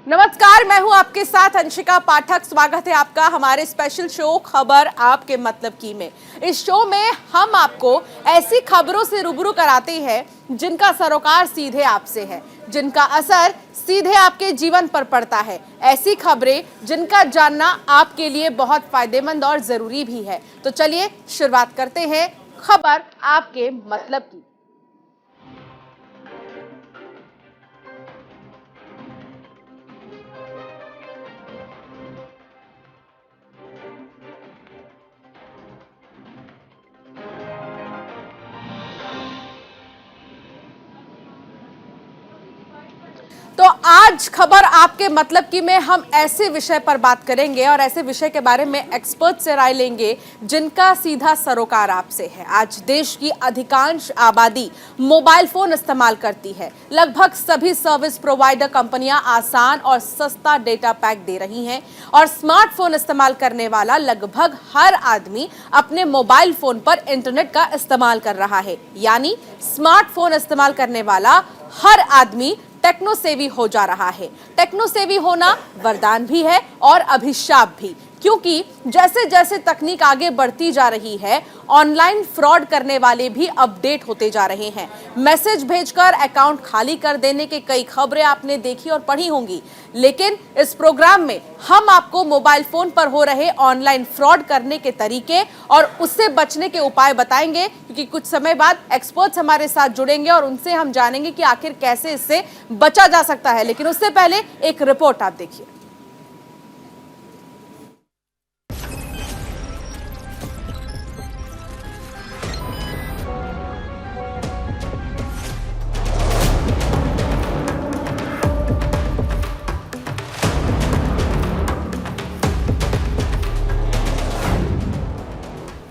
नमस्कार, मैं हूं आपके साथ अंशिका पाठक। स्वागत है आपका हमारे स्पेशल शो खबर आपके मतलब की में। इस शो में हम आपको ऐसी खबरों से रूबरू कराते हैं जिनका सरोकार सीधे आपसे है, जिनका असर सीधे आपके जीवन पर पड़ता है। ऐसी खबरें जिनका जानना आपके लिए बहुत फायदेमंद और जरूरी भी है। तो चलिए शुरुआत करते हैं खबर आपके मतलब की। तो आज खबर आपके मतलब की में हम ऐसे विषय पर बात करेंगे और ऐसे विषय के बारे में एक्सपर्ट से राय लेंगे जिनका सीधा सरोकार आपसे है। आज देश की अधिकांश आबादी मोबाइल फोन इस्तेमाल करती है। लगभग सभी सर्विस प्रोवाइडर कंपनियां आसान और सस्ता डेटा पैक दे रही हैं और स्मार्टफोन इस्तेमाल करने वाला लगभग हर आदमी अपने मोबाइल फोन पर इंटरनेट का इस्तेमाल कर रहा है। यानी स्मार्टफोन इस्तेमाल करने वाला हर आदमी टेक्नो सेवी हो जा रहा है। टेक्नो सेवी होना वरदान भी है और अभिशाप भी, क्योंकि जैसे जैसे तकनीक आगे बढ़ती जा रही है, ऑनलाइन फ्रॉड करने वाले भी अपडेट होते जा रहे हैं। मैसेज भेजकर अकाउंट खाली कर देने के कई खबरें आपने देखी और पढ़ी होंगी, लेकिन इस प्रोग्राम में हम आपको मोबाइल फोन पर हो रहे ऑनलाइन फ्रॉड करने के तरीके और उससे बचने के उपाय बताएंगे, क्योंकि कुछ समय बाद एक्सपर्ट्स हमारे साथ जुड़ेंगे और उनसे हम जानेंगे कि आखिर कैसे इससे बचा जा सकता है। लेकिन उससे पहले एक रिपोर्ट आप देखिए।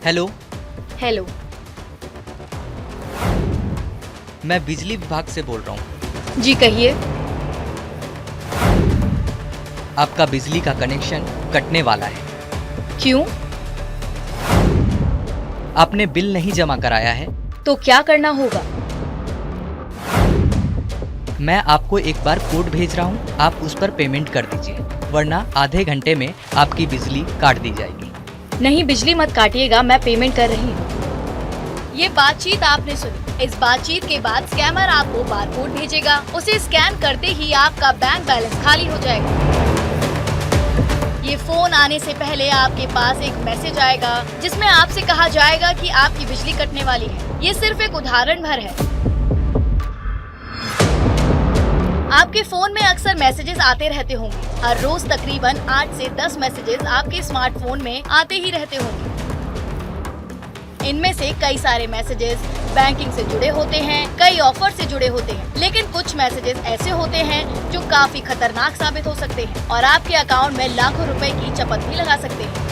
हेलो। हेलो। मैं बिजली विभाग से बोल रहा हूँ। जी कहिए। आपका बिजली का कनेक्शन कटने वाला है। क्यों? आपने बिल नहीं जमा कराया है। तो क्या करना होगा? मैं आपको एक बार कोड भेज रहा हूँ, आप उस पर पेमेंट कर दीजिए, वरना आधे घंटे में आपकी बिजली काट दी जाएगी। नहीं, बिजली मत काटिएगा, मैं पेमेंट कर रही हूँ। ये बातचीत आपने सुनी। इस बातचीत के बाद स्कैमर आपको बारकोड भेजेगा। उसे स्कैन करते ही आपका बैंक बैलेंस खाली हो जाएगा। ये फोन आने से पहले आपके पास एक मैसेज आएगा जिसमें आपसे कहा जाएगा कि आपकी बिजली कटने वाली है। ये सिर्फ एक उदाहरण भर है। आपके फोन में अक्सर मैसेजेस आते रहते होंगे। हर रोज तकरीबन 8 से 10 मैसेजेस आपके स्मार्टफोन में आते ही रहते होंगे। इनमें से कई सारे मैसेजेस बैंकिंग से जुड़े होते हैं, कई ऑफर से जुड़े होते हैं, लेकिन कुछ मैसेजेस ऐसे होते हैं जो काफी खतरनाक साबित हो सकते हैं और आपके अकाउंट में लाखों रुपए की चपत भी लगा सकते हैं।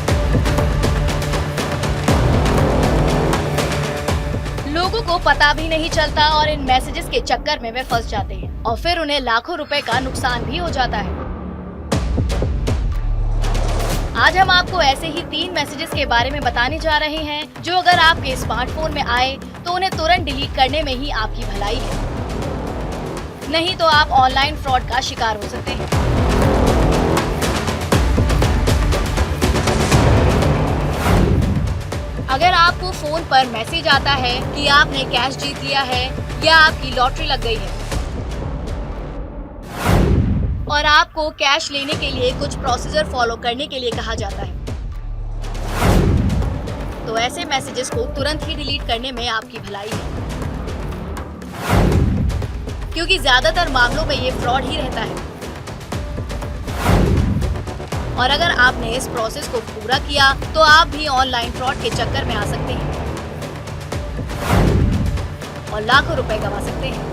लोगों को पता भी नहीं चलता और इन मैसेजेस के चक्कर में वे फंस जाते हैं और फिर उन्हें लाखों रुपए का नुकसान भी हो जाता है। आज हम आपको ऐसे ही 3 मैसेजेस के बारे में बताने जा रहे हैं जो अगर आपके स्मार्टफोन में आए तो उन्हें तुरंत डिलीट करने में ही आपकी भलाई है, नहीं तो आप ऑनलाइन फ्रॉड का शिकार हो सकते हैं। अगर आपको फोन पर मैसेज आता है कि आपने कैश जीत लिया है या आपकी लॉटरी लग गई है और आपको कैश लेने के लिए कुछ प्रोसीजर फॉलो करने के लिए कहा जाता है, तो ऐसे मैसेजेस को तुरंत ही डिलीट करने में आपकी भलाई है, क्योंकि ज्यादातर मामलों में ये फ्रॉड ही रहता है। और अगर आपने इस प्रोसेस को पूरा किया तो आप भी ऑनलाइन फ्रॉड के चक्कर में आ सकते हैं और लाखों रुपए गंवा सकते हैं।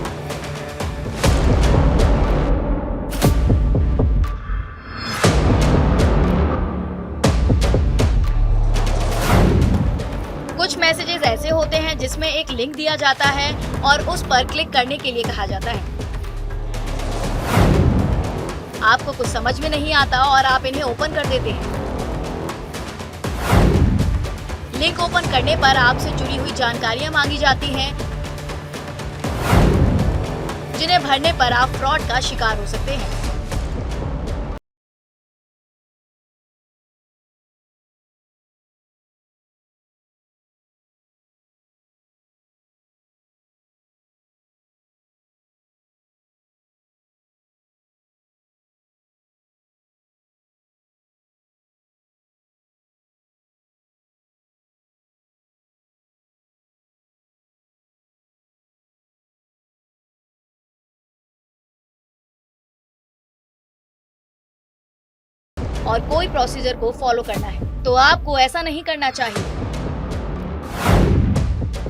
कुछ मैसेजेस ऐसे होते हैं जिसमें एक लिंक दिया जाता है और उस पर क्लिक करने के लिए कहा जाता है। आपको कुछ समझ में नहीं आता और आप इन्हें ओपन कर देते हैं। लिंक ओपन करने पर आपसे जुड़ी हुई जानकारियां मांगी जाती हैं, जिन्हें भरने पर आप फ्रॉड का शिकार हो सकते हैं। और कोई प्रोसीजर को फॉलो करना है, तो आपको ऐसा नहीं करना चाहिए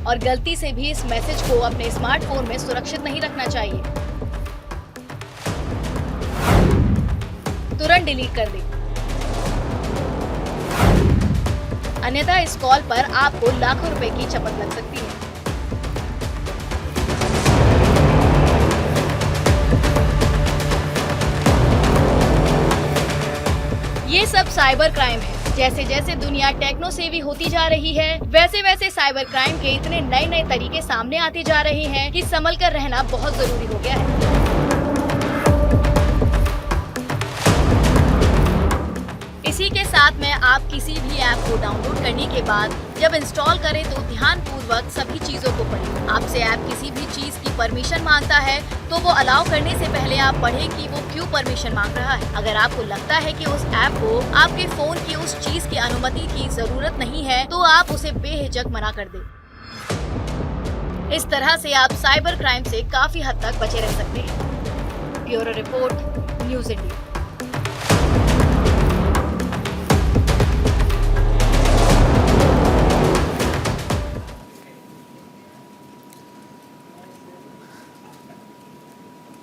और गलती से भी इस मैसेज को अपने स्मार्टफोन में सुरक्षित नहीं रखना चाहिए। तुरंत डिलीट कर दें, अन्यथा इस कॉल पर आपको लाखों रुपए की चपत लग सकती है। ये सब साइबर क्राइम है। जैसे जैसे दुनिया टेक्नो सेवी होती जा रही है, वैसे वैसे साइबर क्राइम के इतने नए नए तरीके सामने आते जा रहे हैं कि संभल कर रहना बहुत जरूरी हो गया है। इसी के साथ में आप किसी भी ऐप को डाउनलोड करने के बाद जब इंस्टॉल करें तो ध्यानपूर्वक सभी चीजों को पढ़ें। आपसे ऐप किसी भी चीज की परमिशन मांगता है तो वो अलाउ करने से पहले आप पढ़ें कि वो क्यों परमिशन मांग रहा है। अगर आपको लगता है कि उस ऐप को आपके फोन की उस चीज की अनुमति की जरूरत नहीं है तो आप उसे बेहिचक मना कर दें। इस तरह से आप साइबर क्राइम से काफी हद तक बचे रह सकते हैं। Bureau report, news India.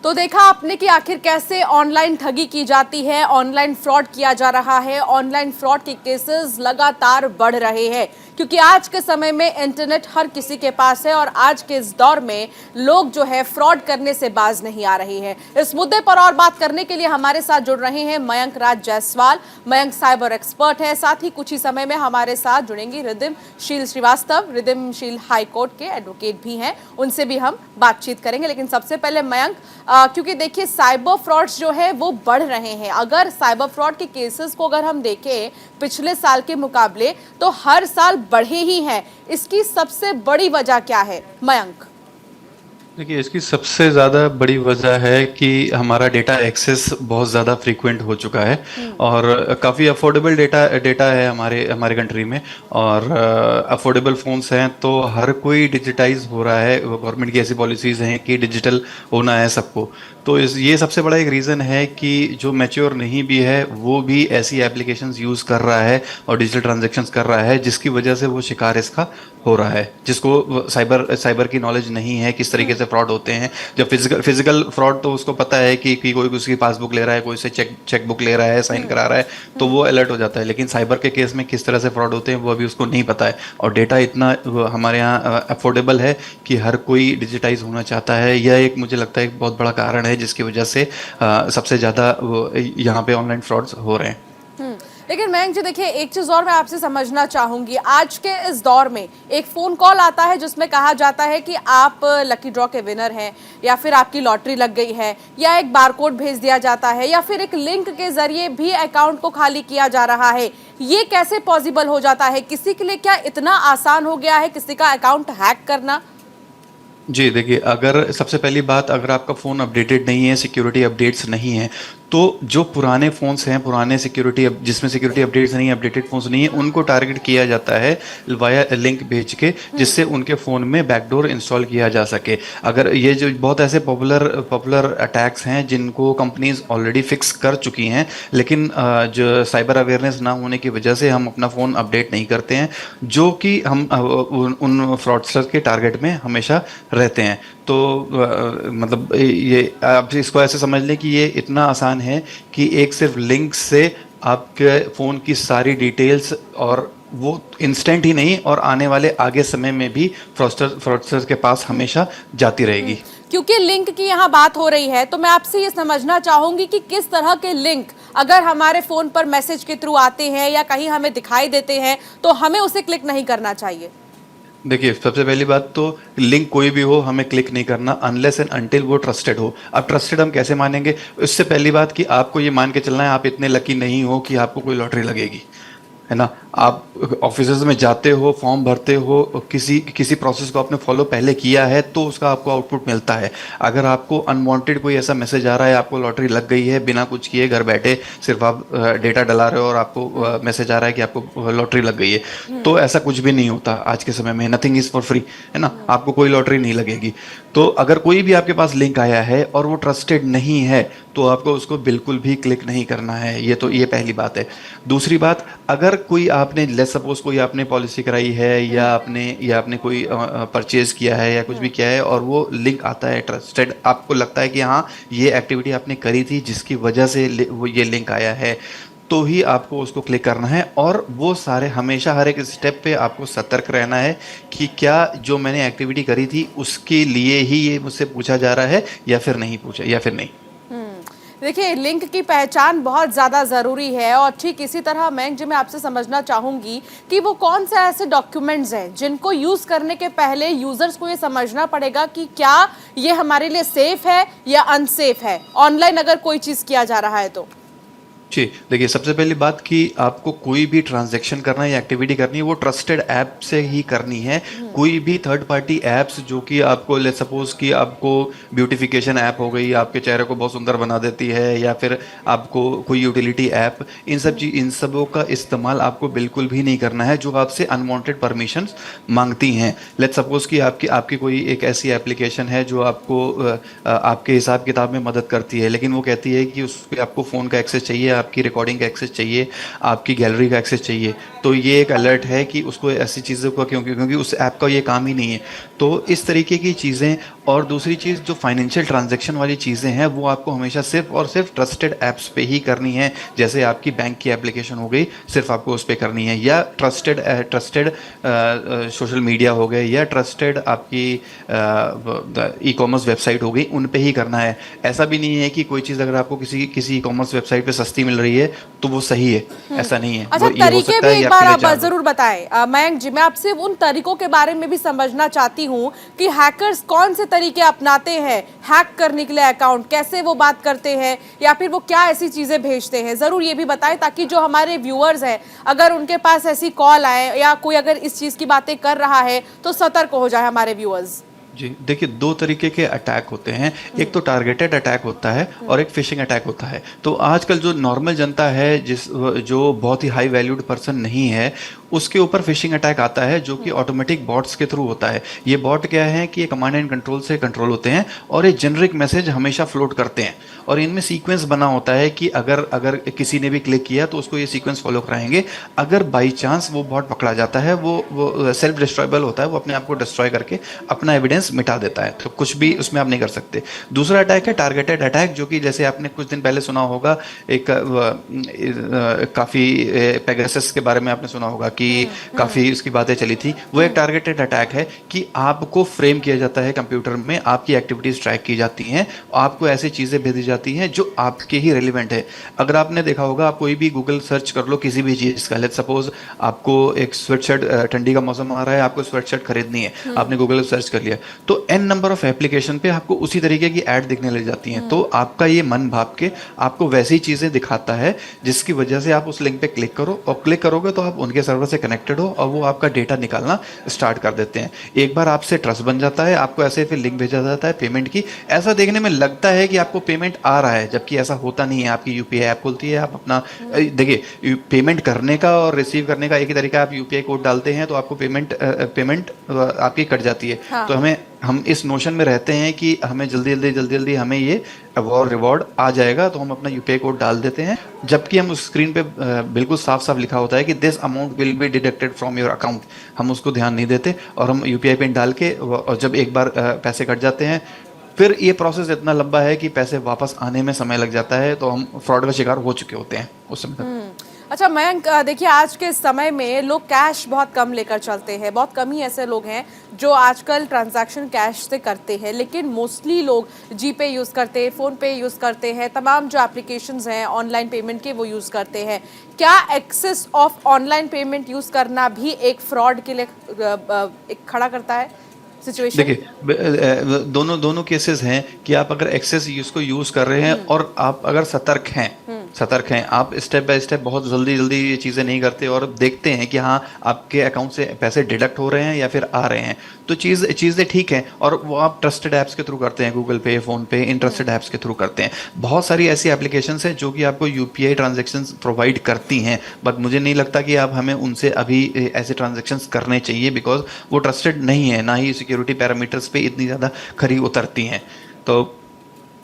तो देखा आपने कि आखिर कैसे ऑनलाइन ठगी की जाती है, ऑनलाइन फ्रॉड किया जा रहा है। ऑनलाइन फ्रॉड के केसेस लगातार बढ़ रहे हैं क्योंकि आज के समय में इंटरनेट हर किसी के पास है और आज के इस दौर में लोग जो है फ्रॉड करने से बाज नहीं आ रहे हैं। इस मुद्दे पर और बात करने के लिए हमारे साथ जुड़ रहे हैं मयंक राज जायसवाल। मयंक साइबर एक्सपर्ट है, साथ ही कुछ ही समय में हमारे साथ जुड़ेंगी रिद्धिमशील श्रीवास्तव। रिद्धिमशील हाई कोर्ट के एडवोकेट भी हैं, उनसे भी हम बातचीत करेंगे। लेकिन सबसे पहले मयंक, क्योंकि देखिए साइबर फ्रॉड्स जो है वो बढ़ रहे हैं। अगर साइबर फ्रॉड के केसेस को अगर हम देखें पिछले साल के मुकाबले तो हर साल बढ़े ही हैं। इसकी सबसे बड़ी वजह क्या है मयंक? देखिए, इसकी सबसे ज़्यादा बड़ी वजह है कि हमारा डेटा एक्सेस बहुत ज़्यादा फ्रीक्वेंट हो चुका है और काफ़ी अफोर्डेबल डेटा है हमारे कंट्री में और अफोर्डेबल फ़ोन्स हैं तो हर कोई डिजिटाइज हो रहा है। गवर्नमेंट की ऐसी पॉलिसीज़ हैं कि डिजिटल होना है सबको। तो ये सबसे बड़ा एक रीज़न है कि जो मैच्योर नहीं भी है वो भी ऐसी एप्लीकेशंस यूज़ कर रहा है और डिजिटल ट्रांजैक्शंस कर रहा है जिसकी वजह से वो शिकार इसका हो रहा है, जिसको साइबर की नॉलेज नहीं है किस तरीके से फ्रॉड होते हैं। जब फिजिकल फ्रॉड तो उसको पता है कि कोई उसकी पासबुक ले रहा है, कोई से चेक बुक ले रहा है, साइन करा रहा है तो वो अलर्ट हो जाता है। लेकिन साइबर के केस में किस तरह से फ्रॉड होते हैं वो अभी उसको नहीं पता है। और डेटा इतना हमारे यहाँ अफोर्डेबल है कि हर कोई डिजिटाइज होना चाहता है। यह एक मुझे लगता है एक बहुत बड़ा कारण है जिसकी वजह से सबसे ज़्यादा यहाँ पे ऑनलाइन फ्रॉड्स हो रहे हैं। लेकिन मयंक जी देखिए, एक चीज और मैं आपसे समझना चाहूंगी। आज के इस दौर में एक फोन कॉल आता है जिसमें कहा जाता है कि आप लकी ड्रॉ के विनर हैं या फिर आपकी लॉटरी लग गई है या एक बारकोड भेज दिया जाता है या फिर एक लिंक के जरिए भी अकाउंट को खाली किया जा रहा है। ये कैसे पॉसिबल हो जाता है? किसी के लिए क्या इतना आसान हो गया है किसी का अकाउंट हैक करना? जी देखिए, अगर सबसे पहली बात, अगर आपका फ़ोन अपडेटेड नहीं है, सिक्योरिटी अपडेट्स नहीं है, तो जो पुराने फ़ोन्स हैं, पुराने जिसमें सिक्योरिटी अपडेट्स नहीं है, अपडेटेड फ़ोन्स नहीं है, उनको टारगेट किया जाता है वाया लिंक भेज के, जिससे उनके फ़ोन में बैकडोर इंस्टॉल किया जा सके। अगर ये जो बहुत ऐसे पॉपुलर अटैक्स हैं जिनको कंपनीज ऑलरेडी फिक्स कर चुकी हैं, लेकिन जो साइबर अवेयरनेस ना होने की वजह से हम अपना फ़ोन अपडेट नहीं करते हैं, जो कि हम उन फ्रॉडस्टर्स के टारगेट में हमेशा रहते हैं। तो मतलब ये आप इसको ऐसे समझ लें कि ये इतना आसान है कि एक सिर्फ लिंक से आपके फ़ोन की सारी डिटेल्स, और वो इंस्टेंट ही नहीं और आने वाले आगे समय में भी फ्रॉडस्टर्स के पास हमेशा जाती रहेगी। क्योंकि लिंक की यहाँ बात हो रही है तो मैं आपसे ये समझना चाहूंगी कि किस तरह के लिंक अगर हमारे फोन पर मैसेज के थ्रू आते हैं या कहीं हमें दिखाई देते हैं तो हमें उसे क्लिक नहीं करना चाहिए। देखिए, सबसे पहली बात तो लिंक कोई भी हो हमें क्लिक नहीं करना अनलेस एंड अनटिल वो ट्रस्टेड हो। अब ट्रस्टेड हम कैसे मानेंगे? उससे पहली बात कि आपको ये मान के चलना है आप इतने लकी नहीं हो कि आपको कोई लॉटरी लगेगी। है ना। आप ऑफिसेज में जाते हो, फॉर्म भरते हो, किसी किसी प्रोसेस को आपने फॉलो पहले किया है तो उसका आपको आउटपुट मिलता है। अगर आपको अनवांटेड कोई ऐसा मैसेज आ रहा है, आपको लॉटरी लग गई है, बिना कुछ किए घर बैठे सिर्फ आप डेटा डला रहे हो और आपको मैसेज आ रहा है कि आपको लॉटरी लग गई है, तो ऐसा कुछ भी नहीं होता आज के समय में। नथिंग इज फॉर फ्री, है ना। आपको कोई लॉटरी नहीं लगेगी। तो अगर कोई भी आपके पास लिंक आया है और वो ट्रस्टेड नहीं है तो आपको उसको बिल्कुल भी क्लिक नहीं करना है। ये पहली बात है। दूसरी बात, अगर कोई आपने लेट्स सपोज कोई आपने पॉलिसी कराई है या आपने कोई परचेज किया है या कुछ भी किया है और वो लिंक आता है ट्रस्टेड, आपको लगता है कि हाँ ये एक्टिविटी आपने करी थी जिसकी वजह से वो ये लिंक आया है, तो ही आपको उसको क्लिक करना है। और वो सारे हमेशा हर एक स्टेप पे आपको सतर्क रहना है कि क्या जो मैंने एक्टिविटी करी थी उसके लिए ही ये मुझसे पूछा जा रहा है या फिर नहीं पूछा या फिर नहीं। देखिए, लिंक की पहचान बहुत ज़्यादा ज़रूरी है और ठीक इसी तरह मयंक जी मैं आपसे समझना चाहूँगी कि वो कौन से ऐसे डॉक्यूमेंट्स हैं जिनको यूज़ करने के पहले यूज़र्स को ये समझना पड़ेगा कि क्या ये हमारे लिए सेफ है या अनसेफ है, ऑनलाइन अगर कोई चीज़ किया जा रहा है तो। जी, देखिए सबसे पहली बात कि आपको कोई भी ट्रांजैक्शन करना है या एक्टिविटी करनी है वो ट्रस्टेड ऐप से ही करनी है। कोई भी थर्ड पार्टी ऐप्स जो कि आपको लेट्स सपोज कि आपको ब्यूटिफिकेशन ऐप हो गई, आपके चेहरे को बहुत सुंदर बना देती है, या फिर आपको कोई यूटिलिटी ऐप, इन सबों का इस्तेमाल आपको बिल्कुल भी नहीं करना है जो आपसे अनवांटेड परमिशंस मांगती हैं। लेट्स सपोज कि आपकी कोई एक ऐसी एप्लीकेशन है जो आपको आपके हिसाब किताब में मदद करती है, लेकिन वो कहती है कि उस पर आपको फ़ोन का एक्सेस चाहिए, आपकी रिकॉर्डिंग का एक्सेस चाहिए, आपकी गैलरी का एक्सेस चाहिए, तो ये एक अलर्ट है कि उसको ऐसी चीज़ों का क्योंकि उस ऐप का ये काम ही नहीं है। तो इस तरीके की चीज़ें। और दूसरी चीज़ जो फाइनेंशियल ट्रांजैक्शन वाली चीज़ें हैं वो आपको हमेशा सिर्फ और सिर्फ ट्रस्टेड ऐप्स पे ही करनी है। जैसे आपकी बैंक की एप्लीकेशन हो गई, सिर्फ आपको उस पर करनी है, या ट्रस्टेड सोशल मीडिया हो गए, या ट्रस्टेड आपकी ई कॉमर्स वेबसाइट हो गई, उन पे ही करना है। ऐसा भी नहीं है कि कोई चीज़ अगर आपको किसी ई कॉमर्स वेबसाइट पे सस्ती मिल रही है तो वो सही है, ऐसा नहीं है। अच्छा, ये हो तरीके सकता भी है ये एक आपके बार लिए आप जरूर बताएं मयंक जी। मैं आपसे उन तरीकों के बारे में भी समझना चाहती हूँ कि हैकर्स कौन से तरीके अपनाते हैं हैक करने के लिए अकाउंट, कैसे वो बात करते हैं या फिर वो क्या ऐसी चीजें भेजते हैं, जरूर ये भी बताएं ताकि जो हमारे व्यूअर्स हैं अगर उनके पास ऐसी कॉल आए या कोई अगर इस चीज की बातें कर रहा है तो सतर्क हो जाए हमारे व्यूअर्स। जी, देखिए दो तरीके के अटैक होते हैं। एक तो टारगेटेड अटैक होता है और एक फिशिंग अटैक होता है। तो आजकल जो नॉर्मल जनता है जो बहुत ही हाई वैल्यूड पर्सन नहीं है उसके ऊपर फिशिंग अटैक आता है जो कि ऑटोमेटिक बॉट्स के थ्रू होता है। ये बॉट क्या है कि ये कमांड एंड कंट्रोल से कंट्रोल होते हैं और ये जेनरिक मैसेज हमेशा फ्लोट करते हैं और इनमें सीक्वेंस बना होता है कि अगर किसी ने भी क्लिक किया तो उसको ये सीक्वेंस फॉलो कराएंगे। अगर बाई चांस वो बॉट पकड़ा जाता है वो सेल्फ डिस्ट्रॉयबल होता है, वो अपने आप को डिस्ट्रॉय करके अपना एविडेंस मिटा देता है, तो कुछ भी उसमें आप नहीं कर सकते। दूसरा अटैक है टारगेटेड अटैक, जो कि जैसे आपने कुछ दिन पहले सुना होगा एक काफ़ी पेगासस के बारे में आपने सुना होगा कि काफ़ी उसकी बातें चली थी। वो एक टारगेटेड अटैक है कि आपको फ्रेम किया जाता है कंप्यूटर में, आपकी एक्टिविटीज़ ट्रैक की जाती हैं, आपको ऐसी चीज़ें भेजी जाती हैं जो आपके ही रेलिवेंट है। अगर आपने देखा होगा, आप कोई भी गूगल सर्च कर लो किसी भी चीज़ का, लेट्स सपोज आपको एक स्वेटशर्ट, ठंडी का मौसम आ रहा है, आपको स्वेटशर्ट खरीदनी है, आपने गूगल पर सर्च कर लिया तो एन नंबर ऑफ एप्लीकेशन पे आपको उसी तरीके की ऐड दिखने लग जाती हैं। तो आपका ये मन भाप के आपको वैसी चीज़ें दिखाता है जिसकी वजह से आप उस लिंक पे क्लिक करो, और क्लिक करोगे तो आप उनके सर्वर से कनेक्टेड हो और वो आपका डेटा निकालना स्टार्ट कर देते हैं। एक बार आपसे ट्रस्ट बन जाता है, आपको ऐसे फिर लिंक भेजा जाता है पेमेंट की। ऐसा देखने में लगता है कि आपको पेमेंट आ रहा है, जबकि ऐसा होता नहीं है। आपकी यूपीआई ऐप खुलती है, आप अपना देखिए पेमेंट करने का और रिसीव करने का एक ही तरीका, आप यूपीआई कोड डालते हैं तो आपको पेमेंट आपकी कट जाती है। हाँ। तो हम इस नोशन में रहते हैं कि हमें जल्दी हमें ये रिवॉर्ड आ जाएगा, तो हम अपना यूपीआई कोड डाल देते हैं, जबकि हम उस स्क्रीन पे बिल्कुल साफ साफ लिखा होता है कि this amount will be deducted from your account. हम उसको ध्यान नहीं देते और हम यूपीआई पिन डाल के, और जब एक बार पैसे कट जाते हैं फिर ये प्रोसेस इतना लंबा है कि पैसे वापस आने में समय लग जाता है, तो हम फ्रॉड का शिकार हो चुके होते हैं उस समय तक। अच्छा मयंक, देखिए आज के समय में लोग कैश बहुत कम लेकर चलते हैं, बहुत कम ही ऐसे लोग हैं जो आजकल ट्रांजैक्शन कैश से करते हैं, लेकिन मोस्टली लोग जीपे यूज़ करते हैं, फ़ोन पे यूज़ करते हैं, तमाम जो एप्लीकेशंस हैं ऑनलाइन पेमेंट के वो यूज़ करते हैं। क्या excess of online payment use करना भी एक फ्रॉड के लिए एक खड़ा करता है सिचुएशन? देखिए दोनों केसेस हैं कि आप अगर एक्सेस उसको यूज़ कर रहे हैं और आप अगर सतर्क हैं सतर्क हैं। आप स्टेप बाय स्टेप बहुत जल्दी जल्दी ये चीज़ें नहीं करते और देखते हैं कि हाँ आपके अकाउंट से पैसे डिडक्ट हो रहे हैं या फिर आ रहे हैं, तो चीज़ें ठीक हैं, और वो आप ट्रस्टेड ऐप्स के थ्रू करते हैं, गूगल पे, फ़ोन पे, इन ट्रस्टेड ऐप्स के थ्रू करते हैं। बहुत सारी ऐसी एप्लीकेशंस हैं जो कि आपको यूपीआई ट्रांजैक्शंस प्रोवाइड करती हैं, बट मुझे नहीं लगता कि आप हमें उनसे अभी ऐसे ट्रांजैक्शंस करने चाहिए, बिकॉज वो ट्रस्टेड नहीं है, ना ही सिक्योरिटी पैरामीटर्स पे इतनी ज़्यादा खरी उतरती हैं। तो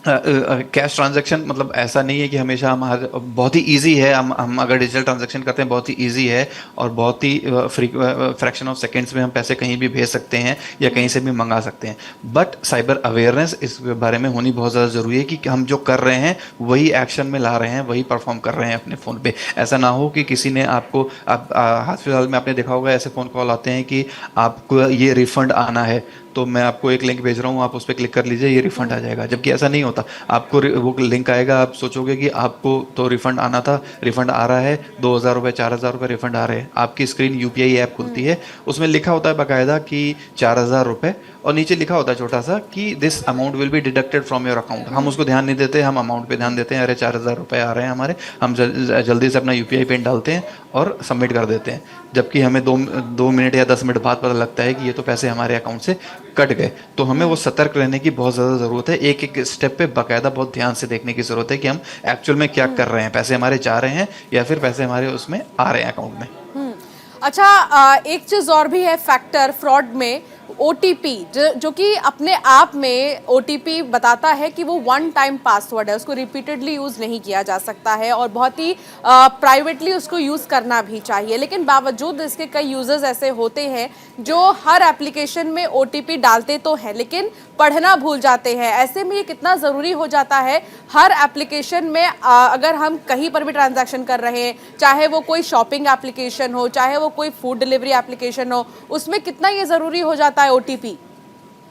कैश ट्रांजैक्शन मतलब ऐसा नहीं है कि हमेशा हम बहुत ही इजी है, हम अगर डिजिटल ट्रांजैक्शन करते हैं बहुत ही इजी है, और बहुत ही फ्रैक्शन ऑफ सेकेंड्स में हम पैसे कहीं भी भेज सकते हैं या कहीं से भी मंगा सकते हैं। बट साइबर अवेयरनेस इस बारे में होनी बहुत ज़्यादा ज़रूरी है कि हम जो कर रहे हैं वही एक्शन में ला रहे हैं, वही परफॉर्म कर रहे हैं अपने फ़ोन पे। ऐसा ना हो कि किसी ने आपको हाल फिलहाल में आपने देखा होगा ऐसे फ़ोन कॉल आते हैं कि आपको ये रिफंड आना है, तो मैं आपको एक लिंक भेज रहा हूँ, आप उस पर क्लिक कर लीजिए, ये रिफंड आ जाएगा। जबकि ऐसा नहीं होता। आपको वो लिंक आएगा, आप सोचोगे कि आपको तो रिफंड आना था, रिफंड आ रहा है 2,000 रुपये, 4,000 रुपये रिफंड आ रहे हैं। आपकी स्क्रीन यूपीआई ऐप खुलती है, उसमें लिखा होता है बाकायदा कि 4,000 रुपये, और नीचे लिखा होता है छोटा सा कि this amount will be deducted from your account. हम उसको ध्यान नहीं देते, हम अमाउंट पे ध्यान देते हैं, अरे 4,000 रुपये आ रहे हैं हमारे, हम जल्दी से अपना यूपीआई पिन डालते हैं और सबमिट कर देते हैं। जबकि हमें 2 मिनट या 10 मिनट बाद पता लगता है कि ये तो पैसे हमारे अकाउंट से कट गए। तो हमें वो सतर्क रहने की बहुत ज़्यादा ज़रूरत है, एक एक स्टेप पे बाकायदा बहुत ध्यान से देखने की ज़रूरत है कि हम एक्चुअल में क्या कर रहे हैं, पैसे हमारे जा रहे हैं या फिर पैसे हमारे उसमें आ रहे हैं अकाउंट में। अच्छा, एक चीज और भी है फैक्टर फ्रॉड में, ओटीपी, जो कि अपने आप में ओटीपी बताता है कि वो वन टाइम पासवर्ड है, उसको रिपीटेडली यूज नहीं किया जा सकता है और बहुत ही प्राइवेटली उसको यूज करना भी चाहिए। लेकिन बावजूद इसके कई यूजर्स ऐसे होते हैं जो हर एप्लीकेशन में ओटीपी डालते तो हैं लेकिन पढ़ना भूल जाते हैं। ऐसे में ये कितना ज़रूरी हो जाता है हर एप्लीकेशन में, अगर हम कहीं पर भी ट्रांजैक्शन कर रहे हैं, चाहे वो कोई शॉपिंग एप्लीकेशन हो, चाहे वो कोई फूड डिलीवरी एप्लीकेशन हो, उसमें कितना ये ज़रूरी हो जाता है ओटीपी?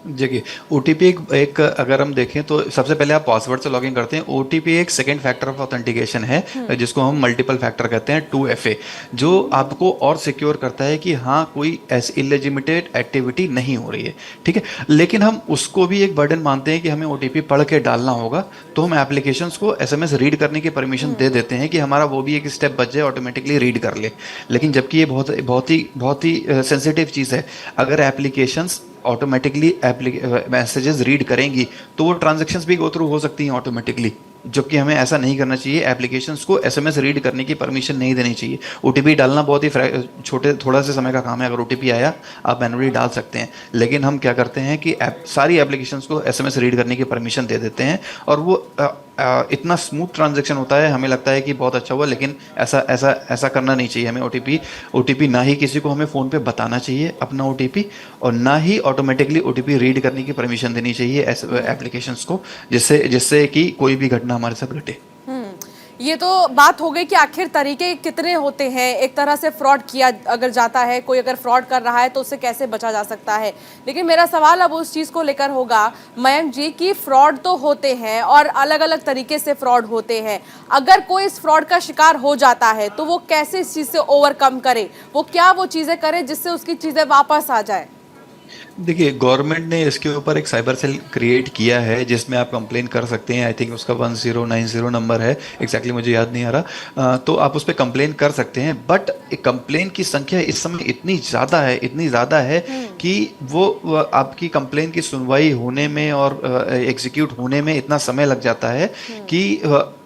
देखिए, ओटीपी एक अगर हम देखें तो सबसे पहले आप पासवर्ड से लॉगिन करते हैं। ओटीपी एक सेकंड फैक्टर ऑफ ऑथेंटिकेशन है जिसको हम मल्टीपल फैक्टर कहते हैं, 2FA, जो आपको और सिक्योर करता है कि हाँ कोई ऐसी इलेजिमिटेड एक्टिविटी नहीं हो रही है। ठीक है, लेकिन हम उसको भी एक बर्डन मानते हैं कि हमें ओटीपी पढ़ के डालना होगा, तो हम एप्लीकेशंस को SMS रीड करने की परमिशन दे देते हैं कि हमारा वो भी एक स्टेप बच जाए, ऑटोमेटिकली रीड कर ले। लेकिन जबकि ये बहुत ही सेंसिटिव चीज़ है। अगर एप्लीकेशंस ऑटोमेटिकली मैसेजेस रीड करेंगी तो वो ट्रांजैक्शंस भी गो थ्रू हो सकती हैं ऑटोमेटिकली, जबकि हमें ऐसा नहीं करना चाहिए। एप्लीकेशंस को SMS रीड करने की परमिशन नहीं देनी चाहिए। ओटीपी डालना बहुत ही थोड़ा से समय का काम है। अगर ओटीपी आया आप मैनुअली डाल सकते हैं, लेकिन हम क्या करते हैं कि सारी एप्लीकेशंस को SMS रीड करने की परमिशन दे देते हैं और वो इतना स्मूथ ट्रांजैक्शन होता है, हमें लगता है कि बहुत अच्छा हुआ, लेकिन ऐसा करना नहीं चाहिए। हमें ओटीपी ना ही किसी को हमें फ़ोन पे बताना चाहिए अपना ओटीपी, और ना ही ऑटोमेटिकली ओटीपी रीड करने की परमिशन देनी चाहिए एप्लीकेशंस को, जिससे कि कोई भी घटना हमारे साथ घटे। ये तो बात हो गई कि आखिर तरीके कितने होते हैं, एक तरह से फ्रॉड किया अगर जाता है, कोई अगर फ्रॉड कर रहा है तो उससे कैसे बचा जा सकता है। लेकिन मेरा सवाल अब उस चीज़ को लेकर होगा मयंक जी कि फ्रॉड तो होते हैं और अलग अलग तरीके से फ्रॉड होते हैं। अगर कोई इस फ्रॉड का शिकार हो जाता है तो वो कैसे इस चीज़ से ओवरकम करे, वो क्या वो चीज़ें करे जिससे उसकी चीज़ें वापस आ जाए? देखिए, गवर्नमेंट ने इसके ऊपर एक साइबर सेल क्रिएट किया है जिसमें आप कंप्लेन कर सकते हैं। आई थिंक उसका 1090 नंबर है, एग्जैक्टली मुझे याद नहीं आ रहा। तो आप उस पर कंप्लेन कर सकते हैं, बट कंप्लेन की संख्या इस समय इतनी ज़्यादा है कि वो आपकी कंप्लेन की सुनवाई होने में और एग्जीक्यूट होने में इतना समय लग जाता है कि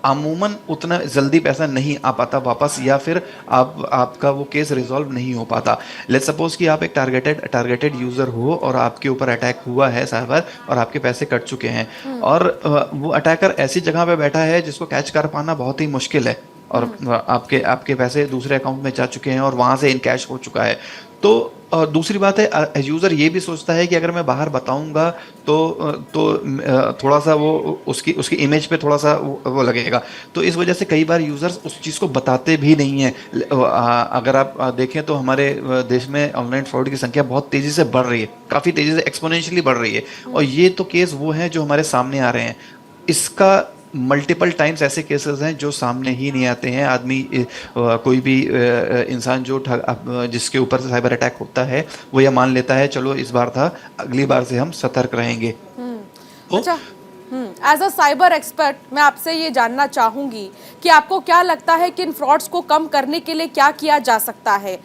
अमूमन उतना जल्दी पैसा नहीं आ पाता वापस, या फिर आपका वो केस रिजॉल्व नहीं हो पाता। लेट्स सपोज कि आप एक टारगेटेड यूजर हो और आपके ऊपर अटैक हुआ है साइबर और आपके पैसे कट चुके हैं, और वो अटैकर ऐसी जगह पे बैठा है जिसको कैच कर पाना बहुत ही मुश्किल है, और आपके पैसे दूसरे अकाउंट में जा चुके हैं और वहां से इनकैश हो चुका है। तो दूसरी बात है, यूज़र ये भी सोचता है कि अगर मैं बाहर बताऊंगा तो थोड़ा सा वो उसकी इमेज पे थोड़ा सा वो लगेगा। तो इस वजह से कई बार यूज़र्स उस चीज़ को बताते भी नहीं हैं। अगर आप देखें तो हमारे देश में ऑनलाइन फ्रॉड की संख्या बहुत तेज़ी से बढ़ रही है, काफ़ी तेज़ी से एक्सपोनेंशियली बढ़ रही है, और ये तो केस वो हैं जो हमारे सामने आ रहे हैं। इसका मल्टीपल टाइम्स ऐसे केसेस हैं जो सामने ही नहीं आते हैं। आदमी कोई भी इंसान जो जिसके ऊपर से साइबर अटैक होता है वो यह मान लेता है चलो इस बार था, अगली बार से हम सतर्क रहेंगे। अच्छा, एज अ साइबर एक्सपर्ट मैं आपसे ये जानना चाहूंगी कि आपको क्या लगता है कि इन फ्रॉड्स को कम करने के लिए क्या किया जा सकता है?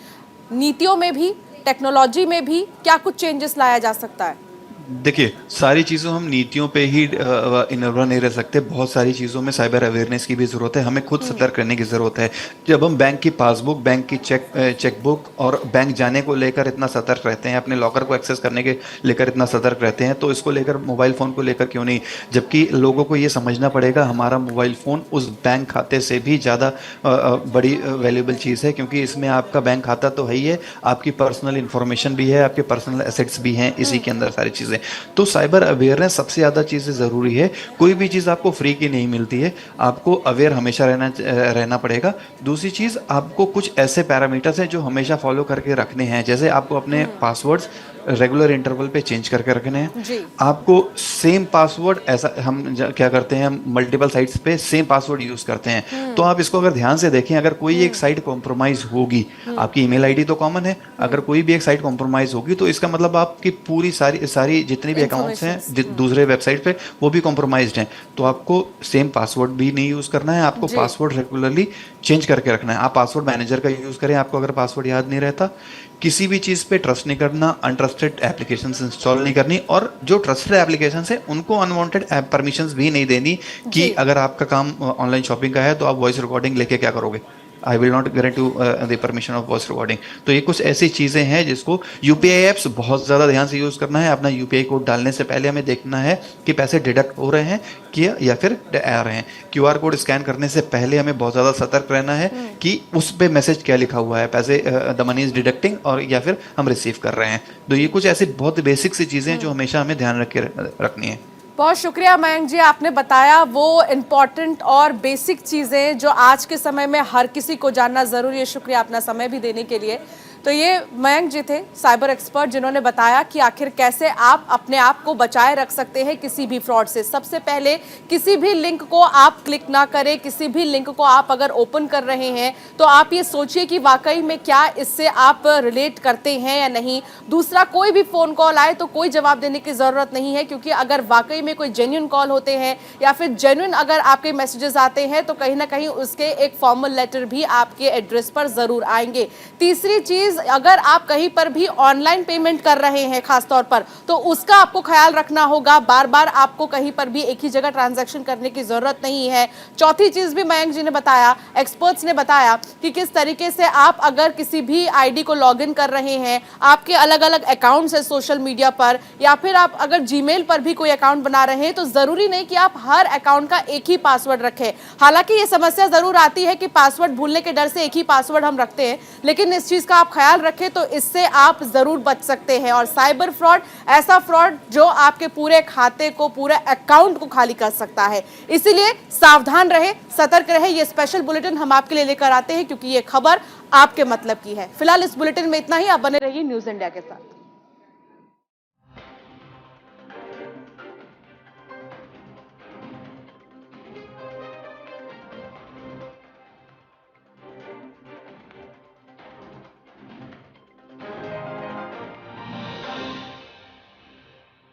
नीतियों में भी, टेक्नोलॉजी में भी क्या कुछ चेंजेस लाया जा सकता है? देखिए, सारी चीज़ों हम नीतियों पे ही निर्भर नहीं रह सकते। बहुत सारी चीज़ों में साइबर अवेयरनेस की भी ज़रूरत है। हमें खुद सतर्क रहने की ज़रूरत है। जब हम बैंक की पासबुक, बैंक की चेकबुक और बैंक जाने को लेकर इतना सतर्क रहते हैं, अपने लॉकर को एक्सेस करने के लेकर इतना सतर्क रहते हैं, तो इसको लेकर, मोबाइल फ़ोन को लेकर क्यों नहीं? जबकि लोगों को ये समझना पड़ेगा, हमारा मोबाइल फ़ोन उस बैंक खाते से भी ज़्यादा बड़ी वैल्यूएबल चीज़ है, क्योंकि इसमें आपका बैंक खाता तो है ही है, आपकी पर्सनल इन्फॉर्मेशन भी है, आपके पर्सनल एसेट्स भी हैं इसी के अंदर, सारी चीज़ें। तो साइबर अवेयरनेस सबसे ज़्यादा चीज़ें ज़रूरी है। कोई भी चीज़ आपको फ्री की नहीं मिलती है, आपको अवेयर हमेशा रहना पड़ेगा। दूसरी चीज़, आपको कुछ ऐसे पैरामीटर्स हैं जो हमेशा फॉलो करके रखने हैं। जैसे आपको अपने पासवर्ड्स रेगुलर इंटरवल पे चेंज करके रखने हैं। जी। आपको सेम पासवर्ड, ऐसा हम क्या करते हैं, मल्टीपल साइट्स पे सेम पासवर्ड यूज करते हैं। तो आप इसको अगर ध्यान से देखें, अगर कोई एक साइट कॉम्प्रोमाइज होगी, आपकी ईमेल आईडी तो कॉमन है, अगर कोई भी एक साइट कॉम्प्रोमाइज होगी तो इसका मतलब आपकी पूरी सारी जितनी भी अकाउंट्स हैं दूसरे वेबसाइट पे, वो भी कॉम्प्रोमाइज्ड हैं। तो आपको सेम पासवर्ड भी नहीं यूज करना है, आपको पासवर्ड रेगुलरली चेंज करके रखना है। आप पासवर्ड मैनेजर का यूज करें, आपको अगर पासवर्ड याद नहीं रहता। किसी भी चीज़ पे ट्रस्ट नहीं करना, अनट्रस्टेड एप्लीकेशंस इंस्टॉल नहीं करनी, और जो ट्रस्टेड एप्लीकेशंस है उनको अनवांटेड ऐप परमिशंस भी नहीं देनी कि अगर आपका काम ऑनलाइन शॉपिंग का है तो आप वॉइस रिकॉर्डिंग लेके क्या करोगे। I will not guarantee the permission of voice recording. तो ये कुछ ऐसी चीज़ें हैं जिसको यूपीआई ऐप्स बहुत ज़्यादा ध्यान से यूज़ करना है। अपना यूपीआई कोड डालने से पहले हमें देखना है कि पैसे डिडक्ट हो रहे हैं कि या फिर आ रहे हैं। क्यूआर कोड स्कैन करने से पहले हमें बहुत ज़्यादा सतर्क रहना है कि उस पर मैसेज क्या लिखा हुआ है, पैसे द मनी इज डिडक्टिंग और या फिर हम रिसीव कर रहे हैं। तो ये कुछ ऐसी बहुत बेसिक सी चीज़ें हैं जो हमेशा हमें ध्यान रखनी है। बहुत शुक्रिया मयंक जी, आपने बताया वो इम्पॉर्टेंट और बेसिक चीज़ें जो आज के समय में हर किसी को जानना ज़रूरी है। शुक्रिया अपना समय भी देने के लिए। तो ये मयंक जी थे, साइबर एक्सपर्ट, जिन्होंने बताया कि आखिर कैसे आप अपने आप को बचाए रख सकते हैं किसी भी फ्रॉड से। सबसे पहले किसी भी लिंक को आप क्लिक ना करें। किसी भी लिंक को आप अगर ओपन कर रहे हैं तो आप ये सोचिए कि वाकई में क्या इससे आप रिलेट करते हैं या नहीं। दूसरा, कोई भी फ़ोन कॉल आए तो कोई जवाब देने की ज़रूरत नहीं है, क्योंकि अगर वाकई में कोई जेन्युइन कॉल होते हैं या फिर जेन्युइन अगर आपके मैसेजेस आते हैं तो कहीं ना कहीं उसके एक फॉर्मल लेटर भी आपके एड्रेस पर ज़रूर आएंगे। तीसरी चीज़, अगर आप कहीं पर भी ऑनलाइन पेमेंट कर रहे हैं खासतौर पर, तो उसका आपको ख्याल रखना होगा। बार बार आपको कहीं पर भी एक ही जगह ट्रांजैक्शन करने की जरूरत नहीं है। चौथी चीज भी मयंक जी ने बताया, एक्सपर्ट्स ने बताया कि किस तरीके से आप अगर किसी भी आईडी को लॉगिन कर रहे हैं, आपके अलग अलग अकाउंट्स है सोशल मीडिया पर, या फिर आप अगर जीमेल पर भी कोई अकाउंट बना रहे हैं, तो जरूरी नहीं कि आप हर अकाउंट का एक ही पासवर्ड रखें। हालांकि ये समस्या जरूर आती है कि पासवर्ड भूलने के डर से एक ही पासवर्ड हम रखते हैं, लेकिन इस चीज का आप ख्याल रखें तो इससे आप जरूर बच सकते हैं। और साइबर फ्रॉड ऐसा फ्रॉड जो आपके पूरे खाते को, पूरे अकाउंट को खाली कर सकता है। इसीलिए सावधान रहे, सतर्क रहे। ये स्पेशल बुलेटिन हम आपके लिए लेकर आते हैं क्योंकि ये खबर आपके मतलब की है। फिलहाल इस बुलेटिन में इतना ही। आप बने रहिए न्यूज़ इंडिया के साथ।